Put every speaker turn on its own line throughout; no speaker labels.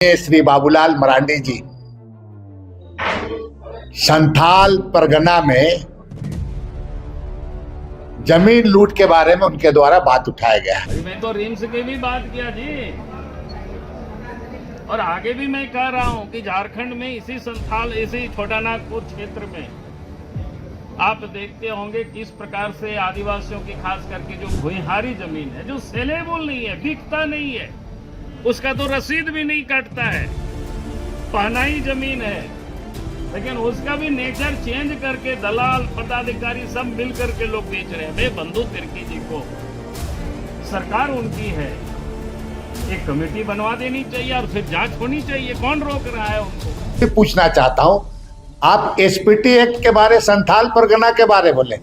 श्री बाबूलाल मरांडी जी संथाल परगना में जमीन लूट के बारे में उनके द्वारा बात उठाया गया है।
मैं तो रिम्स की भी बात किया जी, और आगे भी मैं कह रहा हूं कि झारखंड में इसी संथाल, इसी छोटा नागपुर क्षेत्र में आप देखते होंगे किस प्रकार से आदिवासियों की खास करके जो भूमिहारी जमीन है, जो सेलेबल नहीं है, बिकता नहीं है, उसका तो रसीद भी नहीं कटता है, पहनाई जमीन है, लेकिन उसका भी नेचर चेंज करके दलाल पदाधिकारी सब मिल करके लोग बेच रहे हैं। भाई बंधु तिर्की जी को सरकार उनकी है, एक कमेटी बनवा देनी चाहिए और फिर जांच होनी चाहिए। कौन रोक रहा है उनको?
पूछना चाहता हूं, आप एसपीटी एक्ट के बारे, संथाल परगना के बारे बोले,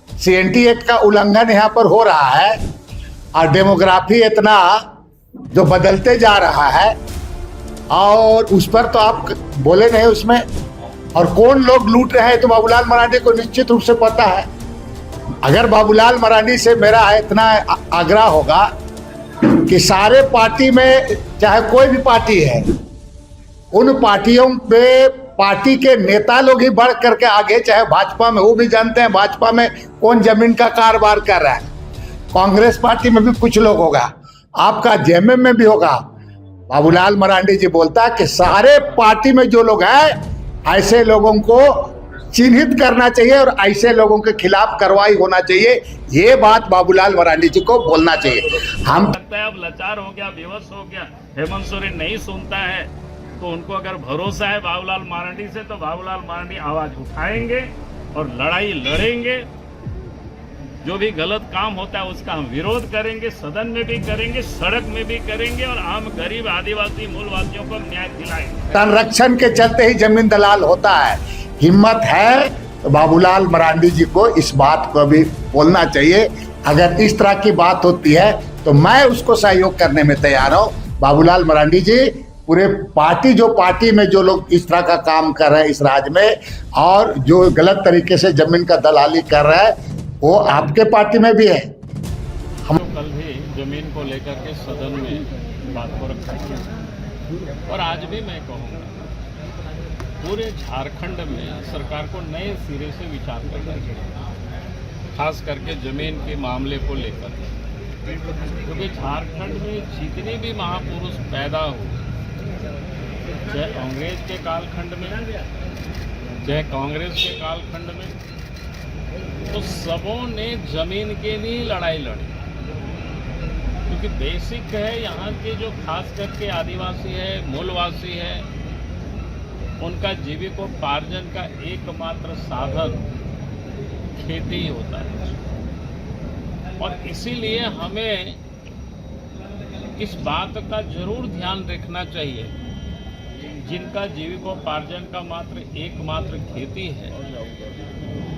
सीएनटी एक्ट का उल्लंघन यहाँ पर हो रहा है और डेमोग्राफी इतना जो बदलते जा रहा है और उस पर तो आप बोले नहीं उसमें। और कौन लोग लूट रहे हैं तो बाबूलाल मरांडी को निश्चित रूप से पता है। अगर बाबूलाल मरांडी से मेरा इतना आग्रह होगा कि सारे पार्टी में, चाहे कोई भी पार्टी है, उन पार्टियों पे पार्टी के नेता लोग ही बढ़ करके आगे, चाहे भाजपा में, वो भी जानते हैं भाजपा में कौन जमीन का कारोबार कर रहा है। कांग्रेस पार्टी में भी कुछ लोग होगा, आपका जेएमएम में भी होगा। बाबूलाल मरांडी जी बोलता है कि सारे पार्टी में जो लोग हैं ऐसे लोगों को चिन्हित करना चाहिए और ऐसे लोगों के खिलाफ कार्रवाई होना चाहिए। ये बात बाबूलाल मरांडी जी को बोलना चाहिए। हम
लगता है अब लाचार हो गया, बेबस हो गया, हेमंत सोरेन नहीं सुनता है, तो उनको अगर भरोसा है बाबूलाल मरांडी से, तो बाबूलाल मरांडी आवाज उठाएंगे और लड़ाई लड़ेंगे। जो भी गलत काम होता है उसका हम विरोध करेंगे, सदन में भी करेंगे, सड़क में भी करेंगे और आम गरीब आदिवासी मूलवासियों को न्याय दिलाएंगे।
संरक्षण के चलते ही जमीन दलाल होता है। हिम्मत है तो बाबूलाल मरांडी जी को इस बात को भी बोलना चाहिए। अगर इस तरह की बात होती है तो मैं उसको सहयोग करने में तैयार हूँ। बाबूलाल मरांडी जी, पूरे पार्टी, जो पार्टी में जो लोग इस तरह का काम कर रहे हैं इस राज्य में और जो गलत तरीके से जमीन का दलाली कर रहा है, वो आपके पार्टी में भी है।
हम कल भी जमीन को लेकर के सदन में बात को रखेंगे और आज भी मैं कहूँगा पूरे झारखंड में सरकार को नए सिरे से विचार करना चाहिए, खास करके जमीन के मामले को लेकर, क्योंकि झारखंड में जितने भी महापुरुष पैदा हुए, चाहे अंग्रेज के कालखंड में, चाहे कांग्रेस के कालखंड में, तो सबों ने जमीन के लिए लड़ाई लड़ी। क्योंकि बेसिक है, यहाँ के जो खास करके आदिवासी है, मूलवासी है, उनका जीविकोपार्जन का एकमात्र साधन खेती ही होता है। और इसीलिए हमें इस बात का जरूर ध्यान रखना चाहिए, जिनका जीविकोपार्जन का मात्र एकमात्र खेती है,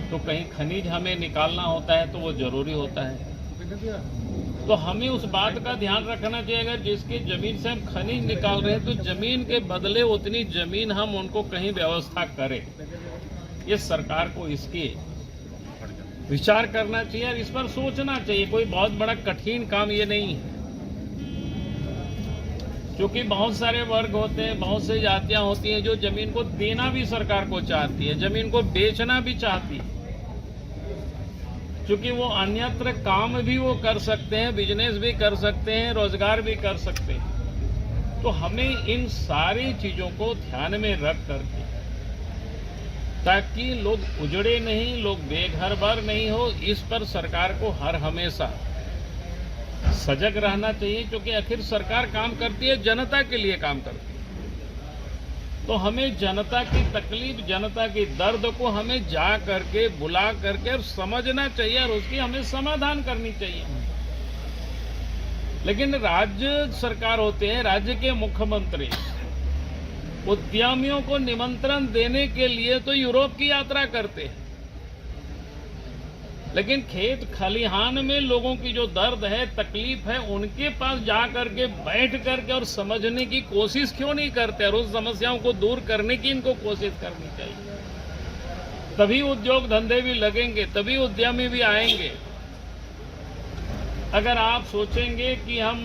तो कहीं खनिज हमें निकालना होता है तो वो जरूरी होता है। तो हमें उस बात का ध्यान रखना चाहिए, अगर जिसकी जमीन से हम खनिज निकाल रहे हैं तो जमीन के बदले उतनी जमीन हम उनको कहीं व्यवस्था करें। ये सरकार को इसकी विचार करना चाहिए और इस पर सोचना चाहिए। कोई बहुत बड़ा कठिन काम ये नहीं है, क्योंकि बहुत सारे वर्ग होते हैं, बहुत से जातियां होती हैं जो जमीन को देना भी सरकार को चाहती है, जमीन को बेचना भी चाहती है, क्योंकि वो अन्यत्र काम भी वो कर सकते हैं, बिजनेस भी कर सकते हैं, रोजगार भी कर सकते हैं। तो हमें इन सारी चीजों को ध्यान में रख करके, ताकि लोग उजड़े नहीं, लोग बेघर नहीं हो, इस पर सरकार को हर हमेशा सजग रहना चाहिए। क्योंकि आखिर सरकार काम करती है, जनता के लिए काम करती है, तो हमें जनता की तकलीफ, जनता की दर्द को हमें जा करके, बुला करके और समझना चाहिए और उसकी हमें समाधान करनी चाहिए। लेकिन राज्य सरकार होते हैं, राज्य के मुख्यमंत्री उद्यमियों को निमंत्रण देने के लिए तो यूरोप की यात्रा करते हैं, लेकिन खेत खलिहान में लोगों की जो दर्द है, तकलीफ है, उनके पास जा करके बैठ करके और समझने की कोशिश क्यों नहीं करते और उस समस्याओं को दूर करने की इनको कोशिश करनी चाहिए। तभी उद्योग धंधे भी लगेंगे, तभी उद्यमी भी आएंगे। अगर आप सोचेंगे कि हम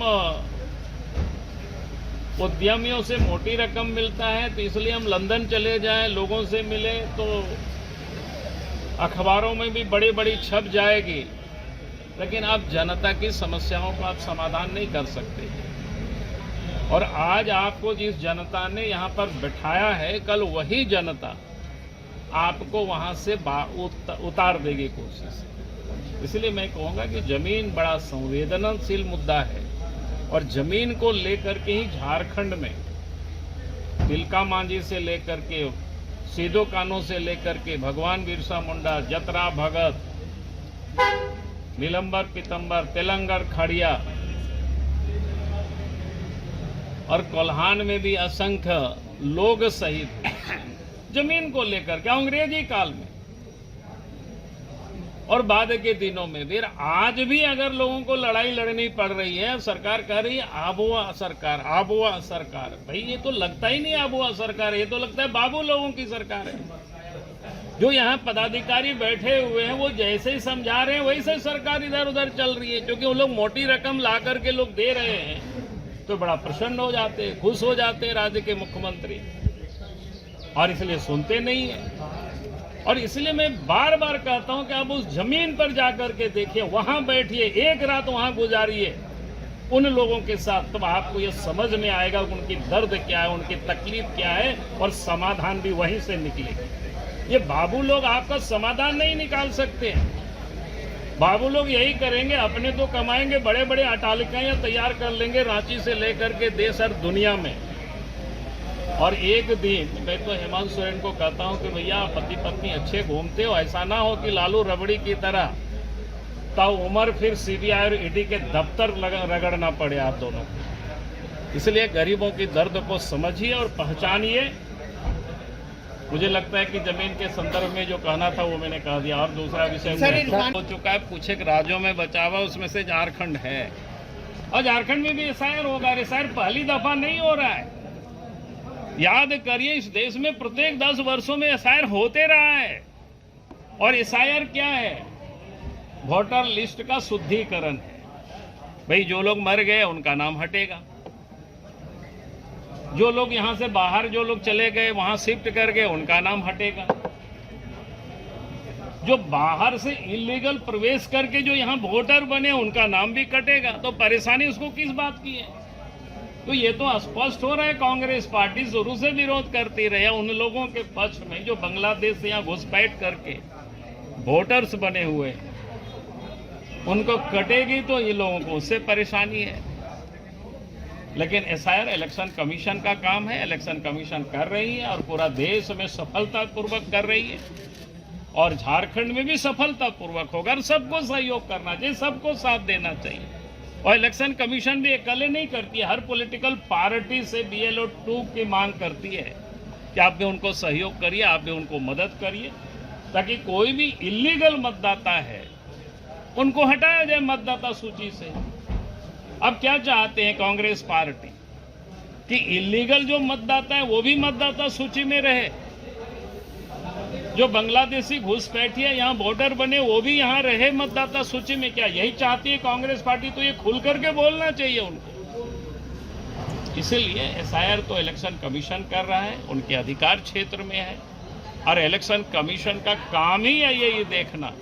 उद्यमियों से मोटी रकम मिलता है, तो इसलिए हम लंदन चले जाएं, लोगों से मिले, तो अखबारों में भी बड़ी बड़ी छप जाएगी, लेकिन आप जनता की समस्याओं को आप समाधान नहीं कर सकते। और आज आपको जिस जनता ने यहाँ पर बिठाया है, कल वही जनता आपको वहाँ से उतार देगी कोशिश से। इसलिए मैं कहूँगा कि जमीन बड़ा संवेदनशील मुद्दा है, और जमीन को लेकर के ही झारखंड में तिलका मांझी से लेकर के, सीधो कान्हू से लेकर के, भगवान बिरसा मुंडा, जतरा भगत, नीलंबर पीतंबर, तेलंगर खड़िया, और कोल्हान में भी असंख्य लोग शहीद जमीन को लेकर के अंग्रेजी काल में और बाद के दिनों में भी। आज भी अगर लोगों को लड़ाई लड़नी पड़ रही है, सरकार कह रही है आबुआ सरकार, आबुआ सरकार। भाई ये तो लगता ही नहीं आबुआ सरकार, ये तो लगता है बाबू लोगों की सरकार है। जो यहाँ पदाधिकारी बैठे हुए हैं वो जैसे ही समझा रहे हैं वैसे सरकार इधर उधर चल रही है, क्योंकि वो लोग मोटी रकम ला करके लोग दे रहे हैं तो बड़ा प्रसन्न हो जाते हैं, खुश हो जाते हैं राज्य के मुख्यमंत्री, और इसलिए सुनते नहीं है। और इसलिए मैं बार बार कहता हूं कि आप उस जमीन पर जाकर के देखिए, वहां बैठिए, एक रात वहां गुजारिए उन लोगों के साथ, तब आपको ये समझ में आएगा उनकी दर्द क्या है, उनकी तकलीफ क्या है, और समाधान भी वहीं से निकलेगा। ये बाबू लोग आपका समाधान नहीं निकाल सकते। बाबू लोग यही करेंगे, अपने तो कमाएंगे, बड़े बड़े अटालिकाएं तैयार कर लेंगे रांची से लेकर के देश और दुनिया में। और एक दिन मैं तो हेमंत सोरेन को कहता हूं कि भैया पति पत्नी अच्छे घूमते हो, ऐसा ना हो कि लालू रबड़ी की तरह तब उम्र फिर सीबीआई और ईडी के दफ्तर रगड़ना पड़े आप दोनों को। इसलिए गरीबों की दर्द को समझिए और पहचानिए। मुझे लगता है कि जमीन के संदर्भ में जो कहना था वो मैंने कह दिया। और दूसरा विषय हो चुका है, कुछ एक राज्यों में बचा हुआ, उसमें से झारखंड है, और झारखंड में भी एसआईआर होगा। एसआईआर पहली दफा नहीं हो रहा है, याद करिए इस देश में प्रत्येक 10 वर्षों में एसआईआर होते रहा है। और एसआईआर क्या है? वोटर लिस्ट का शुद्धिकरण है। भाई जो लोग मर गए उनका नाम हटेगा, जो लोग यहां से बाहर जो लोग चले गए वहां शिफ्ट कर गए उनका नाम हटेगा, जो बाहर से इलीगल प्रवेश करके जो यहां वोटर बने उनका नाम भी कटेगा। तो परेशानी उसको किस बात की है? तो ये तो स्पष्ट हो रहा है, कांग्रेस पार्टी शुरू से विरोध करती रही है उन लोगों के पक्ष में जो बांग्लादेश से यहाँ घुसपैठ करके वोटर्स बने हुए हैं, उनको कटेगी तो ये लोगों को उससे परेशानी है। लेकिन एसआईआर इलेक्शन कमीशन का काम है, इलेक्शन कमीशन कर रही है और पूरा देश में सफलतापूर्वक कर रही है, और झारखंड में भी सफलतापूर्वक होगा। और सबको सहयोग करना चाहिए, सबको साथ देना चाहिए। और इलेक्शन कमीशन भी अकेले नहीं करती है, हर पॉलिटिकल पार्टी से BLO 2 की मांग करती है कि आप भी उनको सहयोग करिए, आप भी उनको मदद करिए, ताकि कोई भी इलीगल मतदाता है उनको हटाया जाए मतदाता सूची से। अब क्या चाहते हैं कांग्रेस पार्टी कि इलीगल जो मतदाता है वो भी मतदाता सूची में रहे, जो बांग्लादेशी घुसपैठिए यहाँ वोटर बने वो भी यहाँ रहे मतदाता सूची में। क्या यही चाहती है कांग्रेस पार्टी? तो ये खुल करके बोलना चाहिए उनको। इसीलिए एसआईआर तो इलेक्शन कमीशन कर रहा है, उनके अधिकार क्षेत्र में है, और इलेक्शन कमीशन का काम ही है ये देखना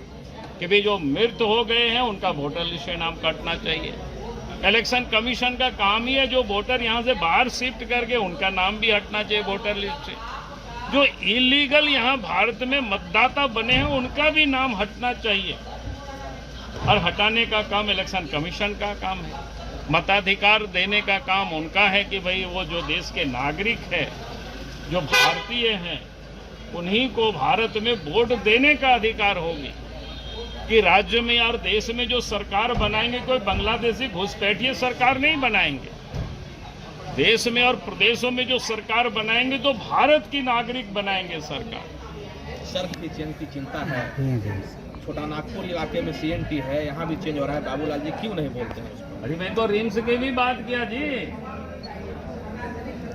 कि भाई जो मृत हो गए हैं उनका वोटर लिस्ट से नाम कटना चाहिए। इलेक्शन कमीशन का काम ही है जो वोटर यहाँ से बाहर शिफ्ट करके उनका नाम भी हटना चाहिए वोटर लिस्ट से। जो इलीगल यहाँ भारत में मतदाता बने हैं उनका भी नाम हटना चाहिए, और हटाने का काम इलेक्शन कमीशन का काम है। मताधिकार देने का काम उनका है कि भाई वो जो देश के नागरिक है, जो भारतीय हैं, उन्हीं को भारत में वोट देने का अधिकार होगी। कि राज्य में और देश में जो सरकार बनाएंगे कोई बांग्लादेशी घुसपैठिए सरकार नहीं बनाएंगे। देश में और प्रदेशों में जो सरकार बनाएंगे तो भारत की नागरिक बनाएंगे सरकार।
सड़क की चेंज की चिंता है, छोटा नागपुर इलाके में CNT है, यहाँ भी चेंज हो रहा है। बाबूलाल जी क्यों नहीं बोलते हैं उस पर?
अरे मैं तो रिम्स की भी बात किया जी,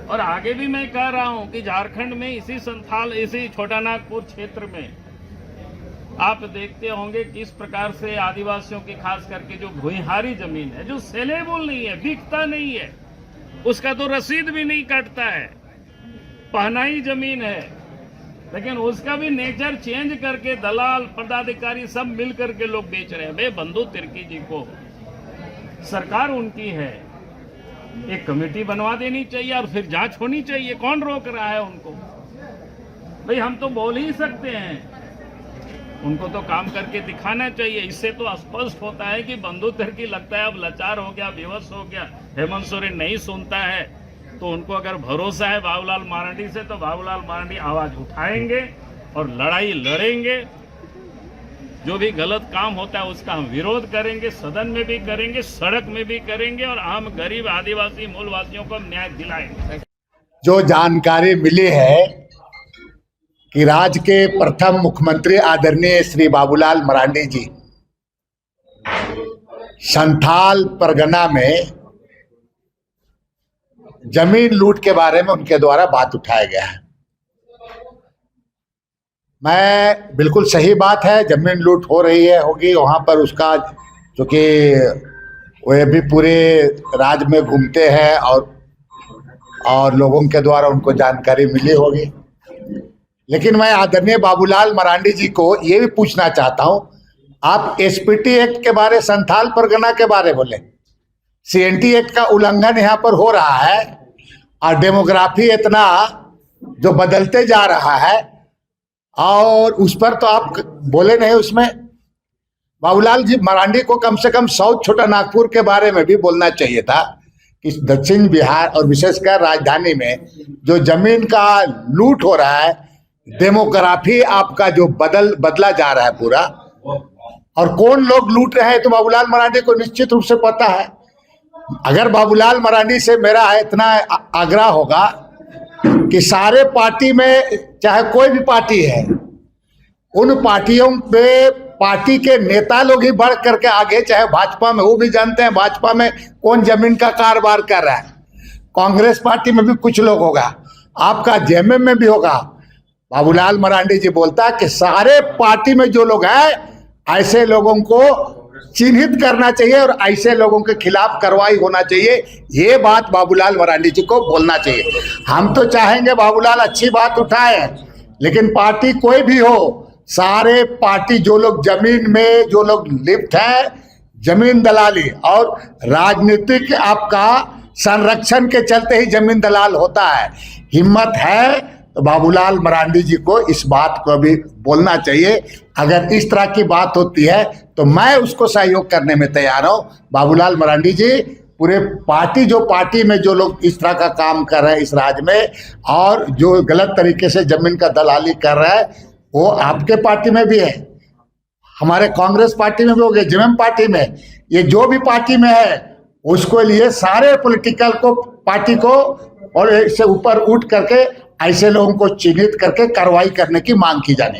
और आगे भी मैं कह रहा हूँ कि झारखंड में इसी छोटा नागपुर क्षेत्र में आप देखते होंगे किस प्रकार से आदिवासियों की खास करके जो भूइहारी जमीन है, जो सेलेबल नहीं है, बिकता नहीं है, उसका तो रसीद भी नहीं काटता है, पहना ही जमीन है, लेकिन उसका भी नेचर चेंज करके दलाल पदाधिकारी सब मिल करके लोग बेच रहे हैं। भाई बंधु तिर्की जी को सरकार उनकी है, एक कमेटी बनवा देनी चाहिए और फिर जांच होनी चाहिए। कौन रोक रहा है उनको? भाई हम तो बोल ही सकते हैं, उनको तो काम करके दिखाना चाहिए। इससे तो स्पष्ट होता है कि बंधु तिर्की लगता है अब लाचार हो गया, बेबस हो गया, हेमंत सोरेन नहीं सुनता है। तो उनको अगर भरोसा है बाबूलाल मरांडी से, तो बाबूलाल मरांडी आवाज उठाएंगे और लड़ाई लड़ेंगे। जो भी गलत काम होता है उसका हम विरोध करेंगे, सदन में भी करेंगे, सड़क में भी करेंगे, और हम गरीब आदिवासी मूलवासियों को न्याय दिलाएंगे।
जो जानकारी मिली है कि राज्य के प्रथम मुख्यमंत्री आदरणीय श्री बाबूलाल मरांडी जी संथाल परगना में जमीन लूट के बारे में उनके द्वारा बात उठाया गया है। मैं बिल्कुल सही बात है, जमीन लूट हो रही है, होगी वहां पर उसका, क्योंकि वे भी पूरे राज्य में घूमते हैं और लोगों के द्वारा उनको जानकारी मिली होगी। लेकिन मैं आदरणीय बाबूलाल मरांडी जी को ये भी पूछना चाहता हूं, आप एसपीटी एक्ट के बारे, संथाल परगना के बारे बोले, सीएनटी एक्ट का उल्लंघन यहाँ पर हो रहा है और डेमोग्राफी इतना जो बदलते जा रहा है, और उस पर तो आप बोले नहीं। उसमें बाबूलाल जी मरांडी को कम से कम साउथ छोटा नागपुर के बारे में भी बोलना चाहिए था कि दक्षिण बिहार और विशेषकर राजधानी में जो जमीन का लूट हो रहा है, डेमोग्राफी आपका जो बदला जा रहा है पूरा, और कौन लोग लूट रहे हैं तो बाबूलाल मरांडी को निश्चित रूप से पता है। अगर बाबूलाल मरांडी से मेरा इतना आग्रह होगा कि सारे पार्टी में, चाहे कोई भी पार्टी है, उन पार्टियों पे पार्टी के नेता लोग ही बढ़ करके आगे, चाहे भाजपा में, वो भी जानते हैं भाजपा में कौन जमीन का कारोबार कर रहा है, कांग्रेस पार्टी में भी कुछ लोग होगा, आपका जेएमएम में भी होगा। बाबूलाल मरांडी जी बोलता है कि सारे पार्टी में जो लोग हैं ऐसे लोगों को चिन्हित करना चाहिए और ऐसे लोगों के खिलाफ कार्रवाई होना चाहिए। ये बात बाबूलाल मरांडी जी को बोलना चाहिए। हम तो चाहेंगे बाबूलाल अच्छी बात उठाए, लेकिन पार्टी कोई भी हो, सारे पार्टी जो लोग जमीन में, जो लोग लिप्त हैं, जमीन दलाली और राजनीतिक आपका संरक्षण के चलते ही जमीन दलाल होता है। हिम्मत है तो बाबूलाल मरांडी जी को इस बात को भी बोलना चाहिए। अगर इस तरह की बात होती है तो मैं उसको सहयोग करने में तैयार हूँ। बाबूलाल मरांडी जी, पूरे पार्टी, जो पार्टी में जो लोग इस तरह का काम कर रहे हैं इस राज्य में, और जो गलत तरीके से जमीन का दलाली कर रहा है, वो आपके पार्टी में भी है, हमारे कांग्रेस पार्टी में भी हो गए, जेएमएम पार्टी में, ये जो भी पार्टी में है उसको लिए सारे पॉलिटिकल को, पार्टी को, और इससे ऊपर उठ करके ऐसे लोगों को चिन्हित करके कार्रवाई करने की मांग की जानी।